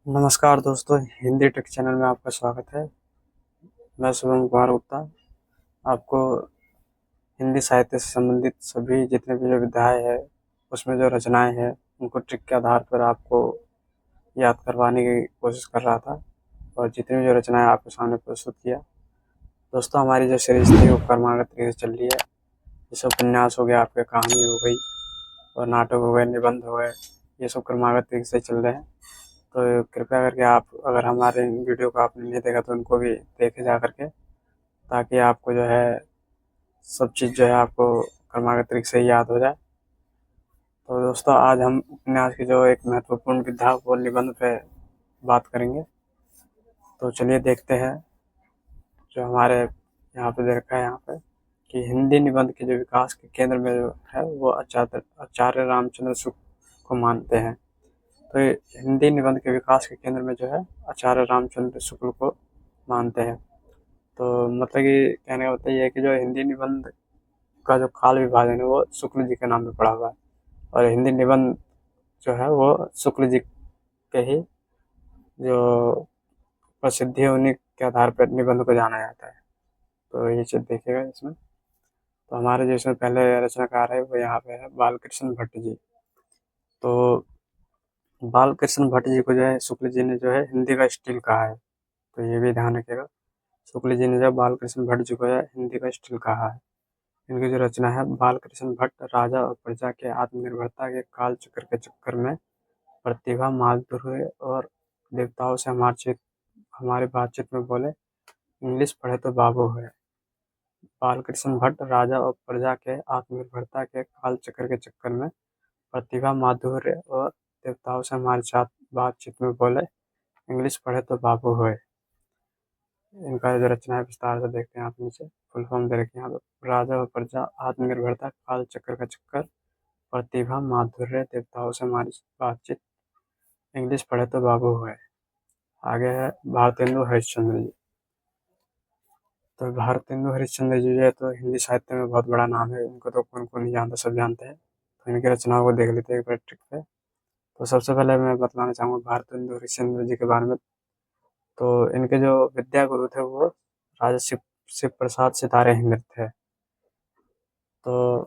नमस्कार दोस्तों, Hindi take channel में आपका स्वागत है। मैं शुभम कुमार गुप्ता आपको हिंदी साहित्य से संबंधित सभी जितने भी जो विधाएँ हैं, उसमें जो रचनाएँ हैं, उनको ट्रिक के आधार पर आपको याद करवाने की कोशिश कर रहा था और जितनी भी जो रचनाएँ आपके सामने प्रस्तुत किया। दोस्तों, हमारी जो सीरीज़ थी वो क्रमागत तरीके से चल रही है। जैसे उपन्यास हो गया, आपके कहानी हो गई और नाटक हो गए, निबंध हो गए, ये सब क्रमागत तरीके से चल रहे हैं। तो कृपया करके आप अगर हमारे वीडियो को आपने नहीं देखा तो उनको भी देखे जा करके, ताकि आपको जो है सब चीज़ जो है आपको क्रमागत तरीके से याद हो जाए। तो दोस्तों, आज हम उपन्यास की जो एक महत्वपूर्ण विधा वो निबंध पे बात करेंगे। तो चलिए देखते हैं जो हमारे यहाँ पे दे रखा है यहाँ पे कि हिंदी निबंध के जो विकास के केंद्र में जो है वो आचार्य रामचंद्र शुक्ल को मानते हैं। तो ये हिंदी निबंध के विकास के केंद्र में जो है आचार्य रामचंद्र शुक्ल को मानते हैं। तो मतलब कि कहने का मतलब ये है कि जो हिंदी निबंध का जो काल विभाजन है वो शुक्ल जी के नाम पे पड़ा हुआ है और हिंदी निबंध जो है वो शुक्ल जी के ही जो प्रसिद्धि है उन्हीं के आधार पर निबंध को जाना जाता है। तो ये चीज़ देखिएगा इसमें। तो हमारे जो इसमें पहले रचनाकार है वो यहाँ पे है बालकृष्ण भट्ट जी। तो बालकृष्ण भट्ट जी को जो है शुक्ल जी ने जो है हिंदी का स्टील कहा है। तो ये भी ध्यान रखिएगा, शुक्ल जी ने जो बालकृष्ण भट्ट जी को जो है हिंदी का स्टील कहा है। इनकी जो रचना है बालकृष्ण भट्ट राजा और प्रजा के आत्मनिर्भरता के काल चक्र के चक्कर में प्रतिभा माधुर्य और देवताओं से हमारी बातचीत में बोले इंग्लिश पढ़े तो बाबू है। बालकृष्ण भट्ट राजा और प्रजा के आत्मनिर्भरता के काल चक्र के चक्कर में प्रतिभा माधुर्य और देवताओं से हमारी बातचीत में बोले इंग्लिश पढ़े तो बाबू है। इनका जो रचना है विस्तार से देखते हैं आप नीचे फुल फॉर्म दे रखे हैं यहाँ पे। राजा और प्रजा आत्मनिर्भरता काल चक्र का चक्कर प्रतिभा माधुर्य देवताओं से हमारी बातचीत इंग्लिश पढ़े तो बाबू है। आगे है भारतेंदु हरिश्चंद्र जी। तो भारतेंदु हरिश्चंद्र जी जो है तो हिंदी साहित्य में बहुत बड़ा नाम है। इनको तो कौन कौन नहीं जानता, सब जानते हैं। तो इनकी रचनाओं को देख लेते हैं एक बार ट्रिक पे। तो सबसे पहले मैं बतलाना चाहूँगा भारतेंदु हरिश्चंद्र जी के बारे में। तो इनके जो विद्या गुरु थे वो राजा शिव प्रसाद सितारे हिंद थे। तो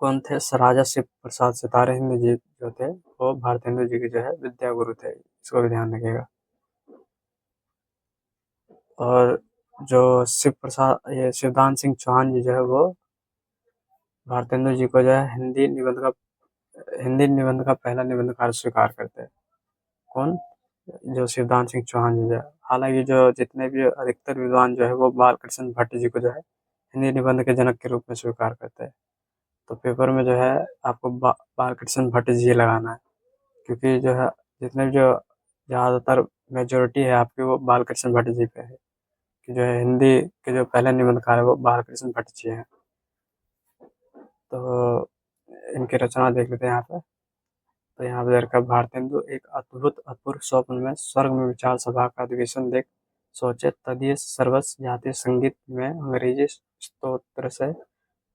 कौन थे? राजा शिव प्रसाद सितारे हिंद जी जो थे वो भारतेंदु जी के जो है विद्या गुरु थे। इसको भी ध्यान रखिएगा। और जो ये शिवदान सिंह चौहान जी जो है वो भारतेंदु जी को जो है हिंदी निबंध का पहला निबंधकार स्वीकार करते हैं। कौन? जो शिवदान सिंह चौहान जी जो है। हालांकि जो जितने भी अधिकतर विद्वान जो है वो बालकृष्ण भट्ट जी को जो है हिंदी निबंध के जनक के रूप में स्वीकार करते हैं। तो पेपर में जो है आपको बालकृष्ण भट्ट जी लगाना है, क्योंकि जो है जितने भी जो ज़्यादातर मेजोरिटी है आपकी वो बालकृष्ण भट्ट जी पे है कि जो है हिंदी के जो पहले निबंधकार है वो बालकृष्ण भट्ट जी हैं। तो इनकी रचना देख लेते हैं यहाँ पे। तो यहाँ पे रखा भारतेंदु एक अद्भुत अपूर्व स्वप्न में स्वर्ग में विचार सभा का अधिवेशन देख सोचे तदीय सर्वस्व जातीय संगीत में अंग्रेजी स्तोत्र से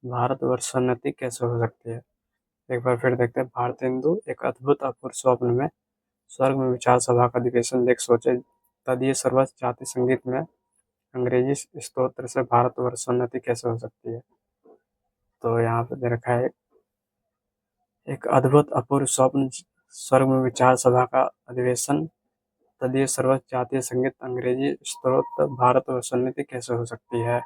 भारतवर्षोन्नति कैसे हो सकती है। एक बार फिर देखते हैं। भारतेंदु एक अद्भुत अपूर्व स्वप्न में स्वर्ग में विचार सभा का अधिवेशन देख सोचे तदीय सर्वस्व जाति संगीत में अंग्रेजी स्तोत्र से भारतवर्षोन्नति कैसे हो सकती है। तो यहाँ पे दे रखा है एक अद्भुत अपूर्व स्वप्न स्वर्ग में विचार सभा का अधिवेशन तदीय सर्वोच्च जातीय संगीत अंग्रेजी स्तोत्र भारतवर्षोन्नति कैसे हो सकती है।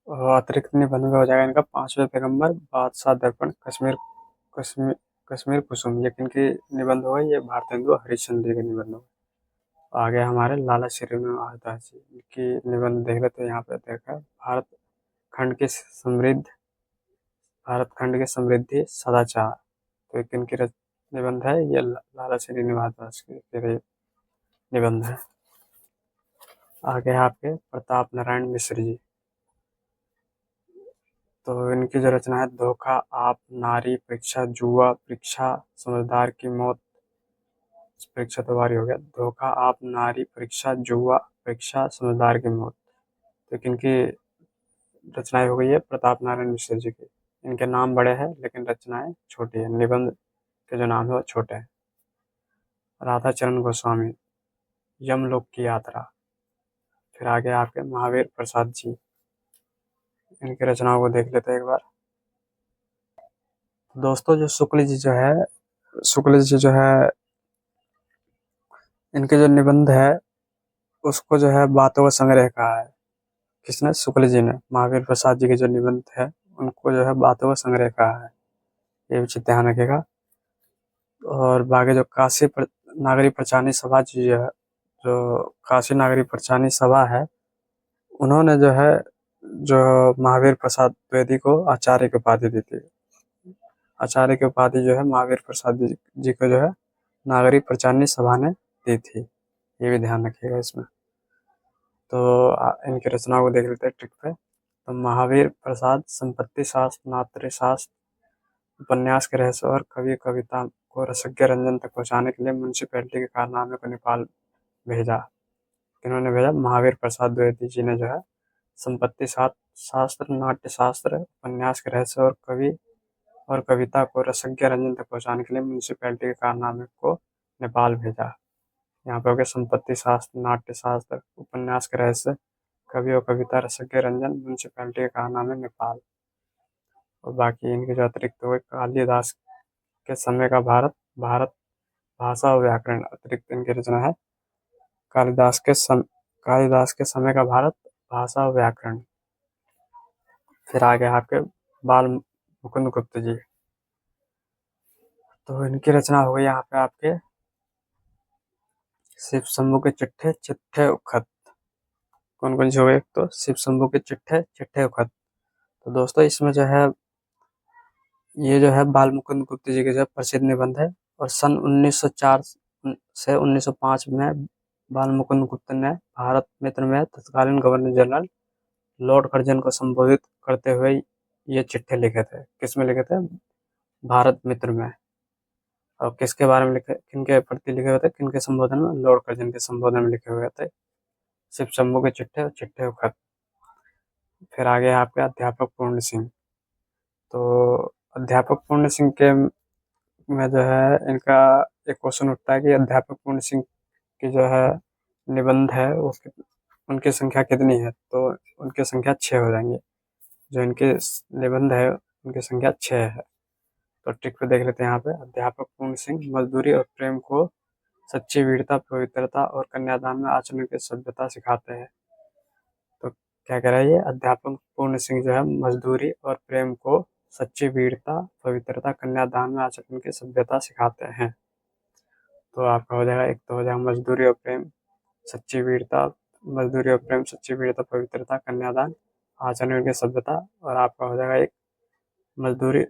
और अतिरिक्त निबंध में हो जाएगा इनका पांचवें पैगंबर बादशाह दर्पण कश्मीर कश्मीर कुसुम। ये किनकी निबंध हुआ? ये भारतेंदु हरिश्चंद्र के निबंध हुआ। आगे हमारे लाला श्रीनिवास दास जी की निबंध देख लेते हैं। यहाँ पे देखा खंड की समृद्ध भारत खंड की समृद्धि सदाचार। तो किनकी निबंध है? ये लाला श्रीनिवास दास के निबंध है। आगे है आपके प्रताप नारायण मिश्र जी। तो इनकी जो रचना है धोखा आप नारी परीक्षा जुआ परीक्षा समझदार की मौत। परीक्षा तो बारी हो गया। धोखा आप नारी परीक्षा जुआ परीक्षा समझदार की मौत। तो किनकी रचनाएं हो गई है? प्रताप नारायण मिश्र जी की। इनके नाम बड़े हैं लेकिन रचनाएं छोटी है। निबंध के जो नाम है वो छोटे हैं। राधा चरण गोस्वामी, यमलोक की यात्रा। फिर आगे आपके महावीर प्रसाद जी, इनकी रचनाओं को देख लेते हैं एक बार। दोस्तों जो शुक्ल जी जो है, शुक्ल जी जो है, इनके जो निबंध है उसको जो है बातों का संग्रह कहा है। किसने? शुक्ल जी ने। महावीर प्रसाद जी के जो निबंध है उनको जो है बातों का संग्रह कहा है, ये भी ध्यान रखेगा। और बाकी जो नागरी प्रचारणी सभा जी है, जो काशी नागरी प्रचारणी सभा है, उन्होंने जो है जो महावीर प्रसाद द्विवेदी को आचार्य की उपाधि दी थी। आचार्य की उपाधि जो है महावीर प्रसाद जी को जो है नागरी प्रचारणी सभा ने दी थी, ये भी ध्यान रखिएगा इसमें। तो इनकी रचनाओं को देख लेते हैं ट्रिक पे। तो महावीर प्रसाद संपत्ति शास्त्र, नाट्य शास्त्र, उपन्यास के रहस्य और कवि कविता को रसज्ञ रंजन तक पहुंचाने के लिए म्यूनिसिपैलिटी के कारनामे को नेपाल भेजा। इन्होंने भेजा महावीर प्रसाद द्विवेदी जी ने जो है संपत्ति शास्त्र, नाट्य शास्त्र, उपन्यास के रहस्य और कवि और कविता को रसज्ञ रंजन तक पहुंचाने के लिए म्यूनिसिपैलिटी के कारनामे को नेपाल भेजा। यहाँ पे हो गया संपत्ति शास्त्र, नाट्य शास्त्र, उपन्यास के रहस्य, कवि और कविता, रसज्ञ रंजन, म्यूनिसिपैलिटी के कारनामे नेपाल। और बाकी इनके जो अतिरिक्त हुए कालिदास के समय का भारत, भारत भाषा और व्याकरण, अतिरिक्त इनकी रचना है कालिदास के समय का भारत, भाषा और व्याकरण। फिर आगे आपके बाल मुकुंद गुप्त जी, तो इनकी रचना हो गई यहाँ पे आपके शिव शंभू के चिट्ठे, चिट्ठे उखत। कौन कौन से हो गए? तो शिव शंभू के चिट्ठे, चिट्ठे उखत। तो दोस्तों इसमें जो है ये जो है बाल मुकुंद गुप्त जी के जो प्रसिद्ध निबंध है। और सन 1904 से 1905 में बाल मुकुंद गुप्त ने भारत मित्र में तत्कालीन गवर्नर जनरल लॉर्ड कर्जन को संबोधित करते हुए ये चिट्ठे लिखे थे। किसमें लिखे थे? भारत मित्र में। और किसके बारे में लिखे, किनके प्रति लिखे हुए थे, किनके संबोधन में? लॉर्ड कर्जन के संबोधन में लिखे हुए थे शिव शंभू के चिट्ठे और चिट्ठे उखत। फिर आगे आपके अध्यापक पूर्ण सिंह। तो अध्यापक पूर्ण सिंह के में जो है इनका एक क्वेश्चन उठता है कि अध्यापक पूर्ण सिंह की जो है निबंध है उनकी संख्या कितनी है? तो उनकी संख्या 6 हो जाएंगे। जो इनके निबंध है उनकी संख्या 6 है। तो ट्रिक पे देख लेते हैं यहाँ पे। अध्यापक पूर्ण सिंह मजदूरी और प्रेम को सच्ची वीरता, पवित्रता और कन्यादान में आचरण की सभ्यता सिखाते हैं। तो क्या कह रहा है ये? अध्यापक पूर्ण सिंह जो है मजदूरी और प्रेम को सच्ची वीरता, पवित्रता, कन्यादान में आचरण की सभ्यता सिखाते हैं। तो आपका हो जाएगा, एक तो हो जाएगा मजदूरी और प्रेम, सच्ची वीरता, मजदूरी और प्रेम, सच्ची वीरता, पवित्रता, कन्यादान, आचरण की सभ्यता। और आपका हो जाएगा एक मजदूरी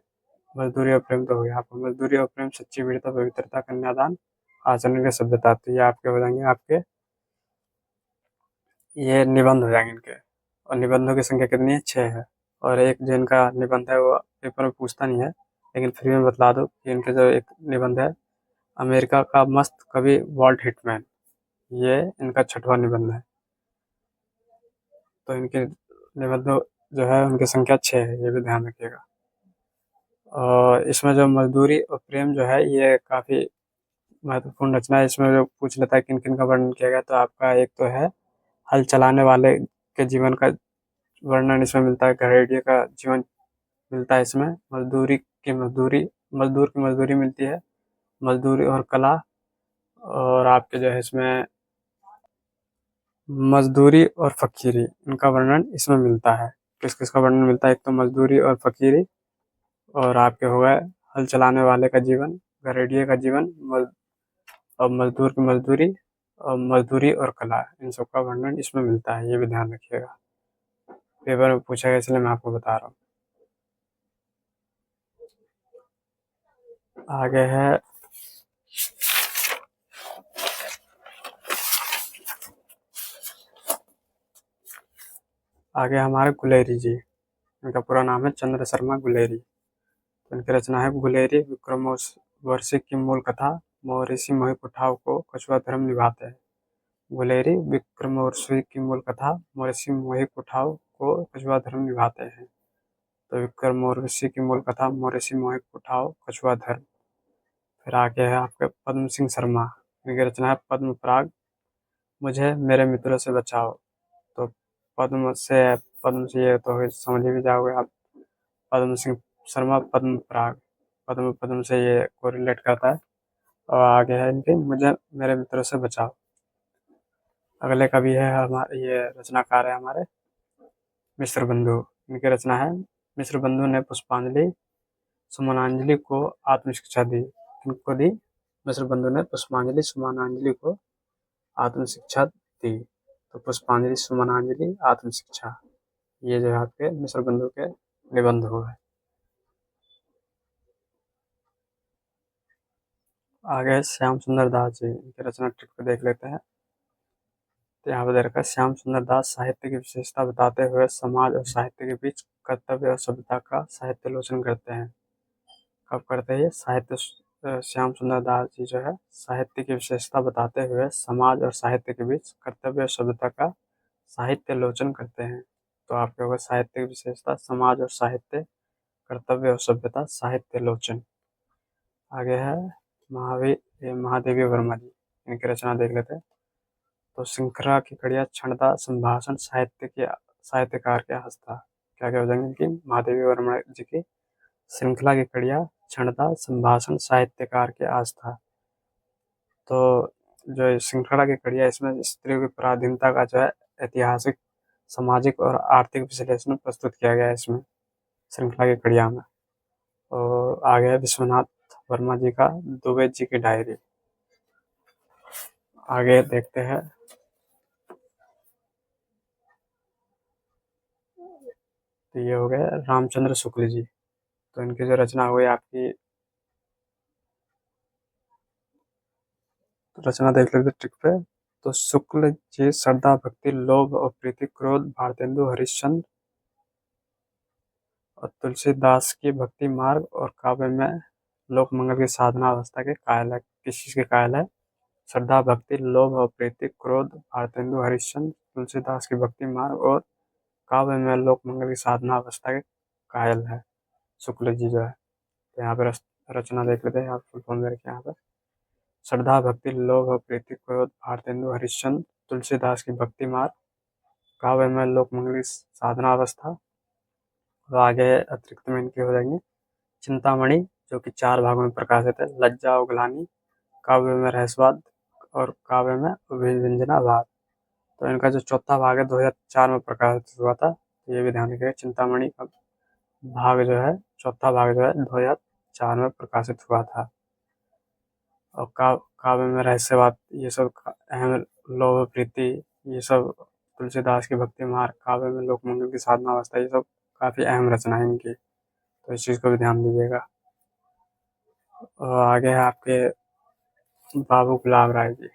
मजदूरी और प्रेम तो हो गया आपका। मजदूरी और प्रेम, सच्ची वीरता, पवित्रता, कन्यादान, आचरण की सभ्यता। तो ये आपके हो जाएंगे, आपके ये निबंध हो जाएंगे इनके। और निबंधों की संख्या कितनी है? 6 है। और एक जो इनका निबंध है वो पेपर में पूछता नहीं है, लेकिन फिर भी बतला दो कि इनके जो एक निबंध है अमेरिका का मस्त कवि वॉल्ट हिटमैन, ये इनका 6वां निबंध है। तो इनके निबंध जो है उनकी संख्या 6 है, ये भी ध्यान रखिएगा। और इसमें जो मजदूरी और प्रेम जो है ये काफ़ी महत्वपूर्ण रचना है। इसमें जो पूछ लेता है किन किन का वर्णन किया गया, तो आपका एक तो है हल चलाने वाले के जीवन का वर्णन इसमें मिलता है, घरेड़िए का जीवन मिलता है इसमें, मजदूर की मजदूरी मिलती है, मजदूरी और कला। और आपके जो है इसमें मजदूरी और फकीरी, इनका वर्णन इसमें मिलता है। किस किस का वर्णन मिलता है? एक तो मजदूरी और फकीरी, और आपके हो गए हल चलाने वाले का जीवन, घरेड़िए का जीवन, और मजदूर की मजदूरी, और मजदूरी और कला, इन सब का वर्णन इसमें मिलता है, ये भी ध्यान रखिएगा। पेपर में पूछा गया इसलिए मैं आपको बता रहा हूँ। आगे है हमारे गुलेरी जी। इनका पूरा नाम है चंद्र शर्मा गुलेरी। तो इनकी रचना है गुलेरी विक्रमोर्वशी की मूल कथा, महर्षि मोहि कुठाव को कछुआ धर्म निभाते हैं। गुलेरी विक्रमोर्वशी की मूल कथा, महर्षि मोहि कुठाव को कछुआ धर्म निभाते हैं। तो विक्रमोर्वशी की मूल कथा, महर्षि मोहि कुठाव, कछुआ धर्म। फिर आगे है आपके पद्म सिंह शर्मा। इनकी रचना है पद्म पराग, मुझे मेरे मित्रों से बचाओ। तो पद्म से ये तो समझ ही भी जाओगे आप, पद्म सिंह शर्मा पद्म पराग, पद्म पद्म से ये कोरिलेट करता है। और आगे है इनके मुझे मेरे मित्रों से बचाओ। अगले कवि है हमारे, ये रचनाकार है हमारे मिश्र बंधु। इनकी रचना है, मिश्र बंधु ने पुष्पांजलि सुमनांजलि को आत्मशिक्षा दी। किनको दी? मिश्र बंधु ने पुष्पांजलि सुमनांजलि को आत्मशिक्षा दी। तो पुष्पांजलि सुमनांजलि आत्मशिक्षा, ये जो है आपके मिश्र बंधु के निबंध हुए। आगे श्याम सुंदर दास जी, इनकी रचना ट्रिक को देख लेते हैं। तो यहाँ पर दे रखा है, श्याम सुंदर दास साहित्य की विशेषता बताते हुए समाज और साहित्य के बीच कर्तव्य और सभ्यता का साहित्यालोचन करते हैं। कब करते हैं ये साहित्य? श्याम सुंदर दास जी जो है साहित्य की विशेषता बताते हुए समाज और साहित्य के बीच कर्तव्य और सभ्यता का साहित्यालोचन करते हैं। तो आपके होगा साहित्य की विशेषता, समाज और साहित्य, कर्तव्य और सभ्यता, साहित्यालोचन। आगे है महादेवी वर्मा जी, इनकी रचना देख लेते हैं। तो श्रृंखला की कड़िया, छंदता, संभाषण, साहित्यकार के हस्ता। क्या क्या हो जाएंगे इनकी? महादेवी वर्मा जी की श्रृंखला की कड़िया, छंदता, संभाषण, साहित्यकार के आस्था। तो जो श्रृंखला की कड़िया, इसमें स्त्रियों की पराधीनता का जो है ऐतिहासिक, सामाजिक और आर्थिक विश्लेषण प्रस्तुत किया गया है इसमें, श्रृंखला की कड़िया में। और आगे है विश्वनाथ वर्मा जी का दुबे जी की डायरी। आगे देखते हैं, तो ये हो गए रामचंद्र शुक्ल जी। तो इनकी जो रचना हुई आपकी, रचना देख लेते ट्रिक पे। तो शुक्ल जी श्रद्धा भक्ति लोभ और प्रीति क्रोध भारतेंदु हरिश्चंद्र और तुलसीदास की भक्ति मार्ग और काव्य में लोक मंगल की साधना अवस्था के कायल है। किस चीज के कायल है? श्रद्धा भक्ति लोभ और प्रीति क्रोध भारतेंदु हरिश्चंद्र तुलसीदास की भक्ति मार्ग और काव्य में लोक मंगल की साधना अवस्था के कायल है शुक्ल जी जो है। तो यहाँ पे रचना देख लेते हैं, आप फुल फॉर्म दे रखे यहाँ पे। श्रद्धा भक्ति लोभ और प्रीति क्रोध भारतेंदु हरिश्चंद्र तुलसीदास की भक्ति मार्ग, काव्य में लोक मंगल की साधना अवस्था। तो आगे अतिरिक्त में इनके हो जाएंगे चिंतामणि, जो कि 4 भागों में प्रकाशित है, लज्जा और ग्लानि, काव्य में रहस्यवाद और काव्य में व्यंजनाभाव। तो इनका जो चौथा भाग है 2004 में प्रकाशित हुआ था, तो ये भी ध्यान रखिएगा। चिंतामणि का भाग जो है, चौथा भाग जो है 2004 में प्रकाशित हुआ था। और काव्य में रहस्यवाद, ये सब अहम, लोभ प्रीति, ये सब तुलसीदास की भक्ति मार्ग, काव्य में लोक मंगल की साधना अवस्था, ये सब काफी अहम रचना है इनकी, तो इस चीज को भी ध्यान दीजिएगा। और आगे है आपके बाबू गुलाब राय जी,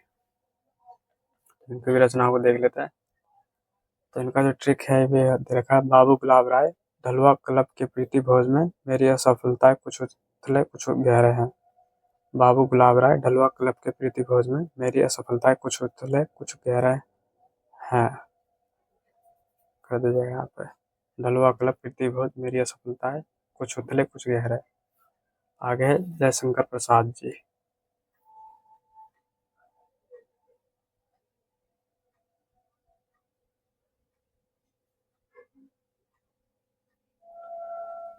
इनकी भी रचनाओं को देख लेते हैं। तो इनका जो ट्रिक है ये दे रखा है, बाबू गुलाब राय ढलुआ क्लब के प्रीति भोज में मेरी असफलताएं कुछ उथले कुछ गहरे हैं। बाबू गुलाब राय ढलुआ क्लब के प्रीति भोज में मेरी असफलताएं कुछ उथले कुछ गहरे हैं, कर दीजिएगा यहाँ पे। ढलुआ क्लब प्रीति भोज मेरी असफलताएं कुछ उथले कुछ गहरे। आगे है जयशंकर प्रसाद जी।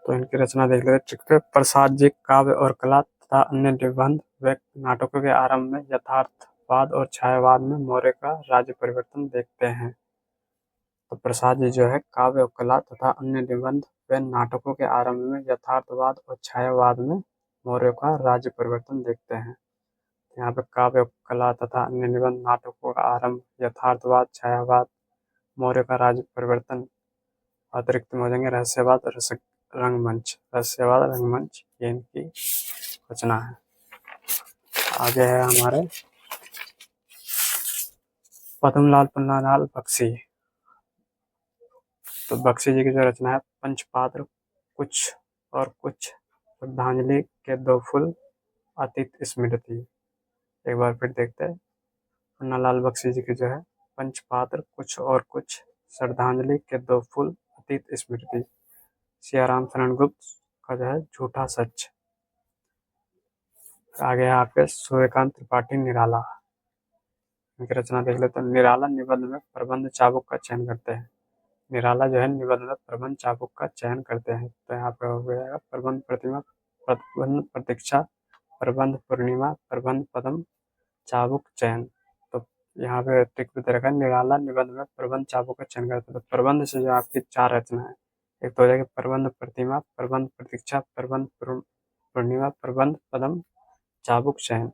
तो इनकी रचना देख लेते ट्रिक पे। प्रसाद जी काव्य और कला तथा अन्य निबंध व नाटकों के आरंभ में यथार्थवाद और छायावाद में मौर्य का राज्य परिवर्तन देखते हैं। तो प्रसाद जी जो है काव्य और कला तथा अन्य निबंध व नाटकों के आरंभ में यथार्थवाद और छायावाद में मौर्य का राज्य परिवर्तन देखते हैं। यहाँ पे काव्य और कला तथा अन्य निबंध नाटकों का आरंभ, यथार्थवाद, छायावाद, मौर्य का राज्य परिवर्तन, अतिरिक्त में हो जाएंगे रहस्यवाद और रंगमंच। रहस्यवाद रंगमंच ये इनकी रचना है। आगे है हमारे पद्मलाल पन्नालाल बख्शी। तो बख्शी जी की जो रचना है पंचपात्र, कुछ और कुछ, श्रद्धांजलि के 2 फूल, अतीत स्मृति। एक बार फिर देखते हैं, पन्नालाल बख्शी जी की जो है पंचपात्र, कुछ और कुछ, श्रद्धांजलि के 2 फूल, अतीत स्मृति। सियाराम शरण गुप्त का जो है झूठा सच। आगे है आपके सूर्यकांत त्रिपाठी निराला। इनकी रचना देख लेते हैं। निराला निबंध में प्रबंध चाबुक का चयन करते हैं। निराला जो है निबंध में प्रबंध चाबुक का चयन करते हैं। तो यहाँ पे हो जाएगा प्रबंध प्रतिमा, प्रबंध प्रतीक्षा, प्रबंध पूर्णिमा, प्रबंध पदम, चाबुक चयन। तो यहाँ पे टिक भी दे रखा है, निराला निबंध में प्रबंध चाबुक का चयन करते हैं। तो प्रबंध से जो आपकी 4 रचना है, एक तो हो जाएगी प्रबंध प्रतिमा, प्रबंध प्रतीक्षा, प्रबंध पूर्णिमा, प्रबंध पदम, चाबुक चयन।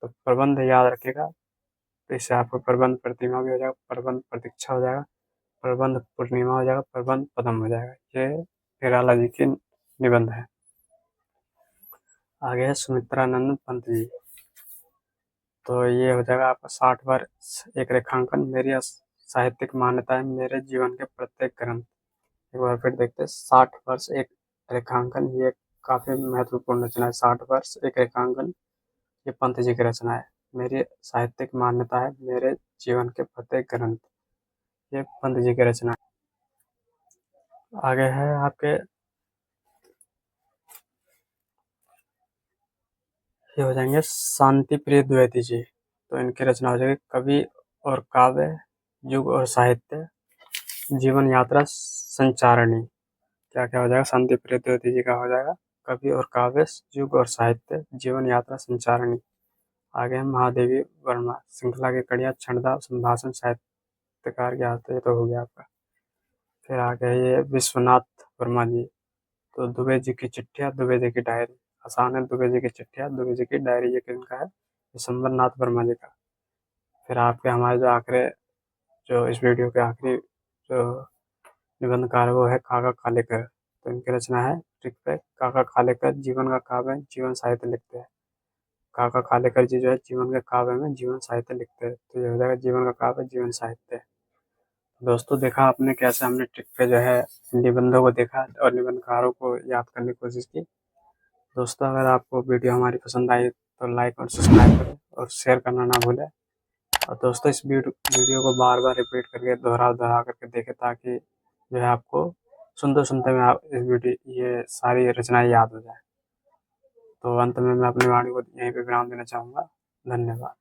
तो प्रबंध याद रखिएगा, तो इससे आपको प्रबंध प्रतिमा भी हो जाएगा, प्रबंध प्रतीक्षा हो जाएगा, प्रबंध पूर्णिमा हो जाएगा, प्रबंध पदम हो जाएगा। ये निराला जी की निबंध है। आगे है सुमित्रानंद पंत जी। तो ये हो जाएगा आपका 60 वर्ष एक रेखांकन, मेरी साहित्यिक मान्यता है, मेरे जीवन के प्रत्येक ग्रंथ। एक बार फिर देखते हैं, 60 वर्ष एक रेखांकन, ये काफी महत्वपूर्ण रचना है। 60 वर्ष एक रेखांकन, ये पंत जी की रचना है। मेरी साहित्यिक मान्यता है, मेरे जीवन के प्रत्येक ग्रंथ, ये पंत जी की रचना है। आगे है आपके, ये हो जाएंगे शांति प्रिय द्विवेदी जी। तो इनकी रचना हो जाएगी कवि और काव्य, युग और साहित्य, जीवन यात्रा संचारणी। क्या क्या हो जाएगा? शांति प्रिय द्विवेदी जी का हो जाएगा कवि और काव्य, युग और साहित्य, जीवन यात्रा संचारणी। आगे है महादेवी वर्मा, श्रृंखला की कड़ियाँ, छंददा, संभाषण, साहित्यकार के हाथ, ये तो हो गया आपका। फिर आगे है ये विश्वनाथ वर्मा जी। तो दुबे जी की चिट्ठियाँ, दुबे जी की डायरी, आसान है। दुबे जी की चिट्ठियाँ, दुबे जी की डायरी, ये किनका है? विशंबर नाथ वर्मा जी का। फिर आपके हमारे जो आखिरी, जो इस वीडियो के आखिरी जो निबंधकार है वो है काका कालेकर। तो इनकी रचना है ट्रिक पे, काका कालेकर जीवन का काव्य, जीवन साहित्य लिखते हैं। काका कालेकर जी जो है जीवन के काव्य में जीवन साहित्य लिखते हैं। तो ये हो जाएगा जीवन का काव्य, जीवन साहित्य। दोस्तों देखा आपने कैसे हमने ट्रिक पे जो है निबंधों को देखा और निबंधकारों को याद करने की कोशिश की। दोस्तों अगर आपको वीडियो हमारी पसंद आई तो लाइक और सब्सक्राइब करें और शेयर करना ना भूलें। और दोस्तों इस वीडियो को बार बार रिपीट करके दोहरा करके देखें, ताकि जो है आपको सुनते सुनते में आप इस वीडियो ये सारी रचनाएं याद हो जाए। तो अंत में मैं अपनी वाणी को यहीं पे विराम देना चाहूँगा। धन्यवाद।